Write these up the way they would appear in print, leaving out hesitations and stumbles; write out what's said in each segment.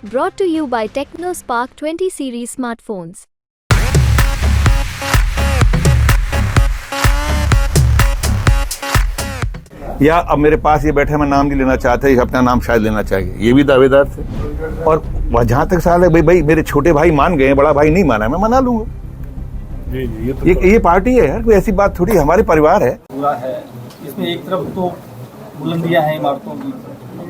Brought to you by TechnoSpark 20 series smartphones. या अब मेरे पास ये बैठे, मैं नाम नहीं लेना चाहता, ये अपना नाम शायद लेना चाहिए, ये भी दावेदार थे। और जहां तक सवाल है भाई मेरे छोटे भाई मान गए, बड़ा भाई नहीं माना, मैं मना लूंगा। ये पार्टी है यार, कोई ऐसी बात थोड़ी, हमारे परिवार है। पूरा है इसमें, एक तरफ तो बुलंदियां हैं इमारतों की,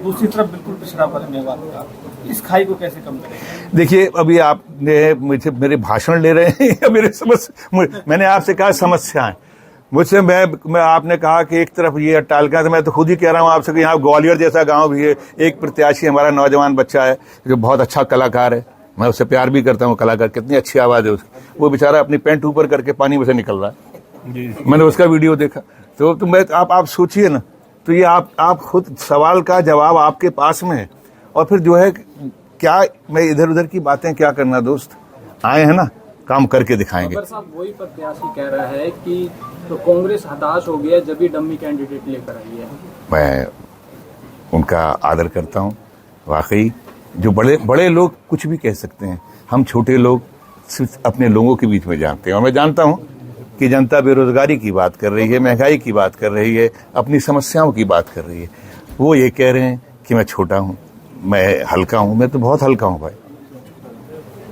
दूसरी तरफ बिल्कुल पिछड़ापन है मेवात का। इस खाई को कैसे कम करें? देखिए, अभी आपने मुझे मेरे भाषण ले रहे हैं या मैंने आपसे कहा समस्याएं मुझसे, मैं आपने कहा कि एक तरफ ये अट्टालिका, तो मैं तो खुद ही कह रहा हूँ आपसे कि यहाँ ग्वालियर जैसा गांव भी है, एक प्रत्याशी हमारा नौजवान बच्चा है जो बहुत अच्छा कलाकार है, मैं उससे प्यार भी करता हूँ, कलाकार कितनी अच्छी आवाज़ है उसकी, वो बेचारा अपनी पैंट ऊपर करके पानी में से निकल रहा है, मैंने उसका वीडियो देखा। तो मैं आप सोचिए ना, तो ये आप खुद, सवाल का जवाब आपके पास में है, और फिर जो है क्या, मैं इधर उधर की बातें क्या करना, दोस्त आए हैं ना, काम करके दिखाएंगे। साहब वही प्रत्याशी कह रहा है कि तो कांग्रेस हताश हो गया जब भी डम्मी कैंडिडेट लेकर आई है। मैं उनका आदर करता हूँ, वाकई जो बड़े लोग कुछ भी कह सकते हैं, हम छोटे लोग सिर्फ अपने लोगों के बीच में जानते हैं। और मैं जानता हूँ कि जनता बेरोजगारी की बात कर रही है, महंगाई की बात कर रही है, अपनी समस्याओं की बात कर रही है, वो ये कह रहे हैं कि मैं छोटा हूँ, मैं हल्का हूँ। मैं तो बहुत हल्का हूँ भाई,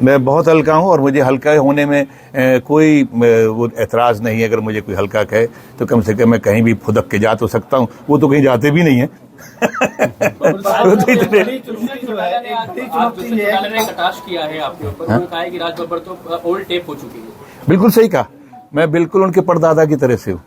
मैं बहुत हल्का हूँ, और मुझे हल्का होने में कोई वो ऐतराज़ नहीं है। अगर मुझे कोई हल्का कहे तो कम से कम मैं कहीं भी फुदक के जा तो सकता हूँ, वो तो कहीं जाते भी नहीं है। बिल्कुल सही कहा, मैं बिल्कुल उनके परदादा की तरह से हूँ।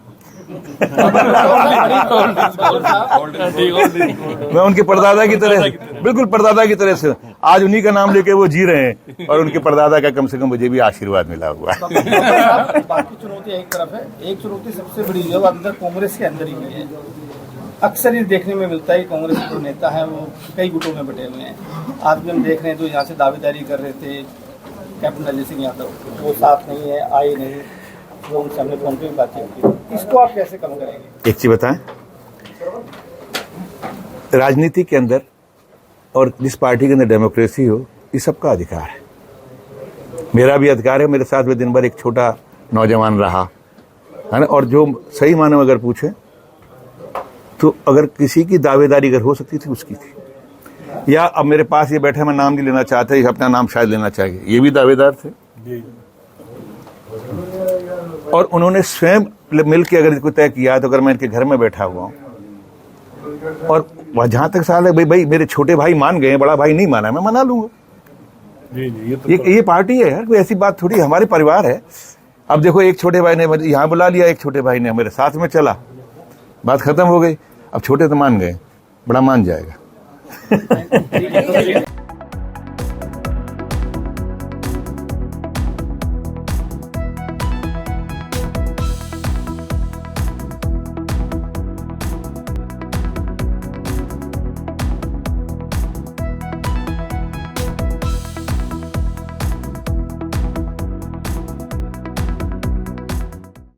मैं उनके परदादा की तरह, बिल्कुल परदादा की तरह से, आज उन्हीं का नाम लेके वो जी रहे हैं, और उनके परदादा का कम से कम मुझे भी आशीर्वाद मिला हुआ है। बाकी चुनौतियां एक तरफ है, एक चुनौती सबसे बड़ी जो अंदर कांग्रेस के अंदर ही है। अक्सर ये देखने में मिलता है कि कांग्रेस के जो नेता है वो कई गुटों में बटे हुए हैं। आज भी हम देख रहे हैं तो यहाँ से दावेदारी कर रहे थे कैप्टन अजय सिंह यादव, वो साथ नहीं है, आए नहीं, वो उनसे हमने फोन पे भी बातचीत की। इसको आप कैसे कम करेंगे? एक चीज बताएं, राजनीति के अंदर और जिस पार्टी के अंदर डेमोक्रेसी हो, ये सबका अधिकार है, मेरा भी अधिकार है। मेरे साथ में दिन भर एक छोटा नौजवान रहा है ना, और जो सही माने अगर पूछे तो अगर किसी की दावेदारी अगर हो सकती थी उसकी थी। या अब मेरे पास ये बैठे, मैं नाम नहीं लेना चाहता, ये अपना नाम शायद लेना चाहिए, ये भी दावेदार थे, और उन्होंने स्वयं मिल के अगर इसको तय किया, तो अगर मैं इनके घर में बैठा हुआ हूँ, और जहां तक सवाल है भाई मेरे छोटे भाई मान गए, बड़ा भाई नहीं माना, मैं मना लूंगा। ये पार्टी है यार, कोई ऐसी बात थोड़ी, हमारे परिवार है। अब देखो, एक छोटे भाई ने यहाँ बुला लिया, एक छोटे भाई ने मेरे साथ में चला, बात खत्म हो गई। अब छोटे तो मान गए, बड़ा मान जाएगा।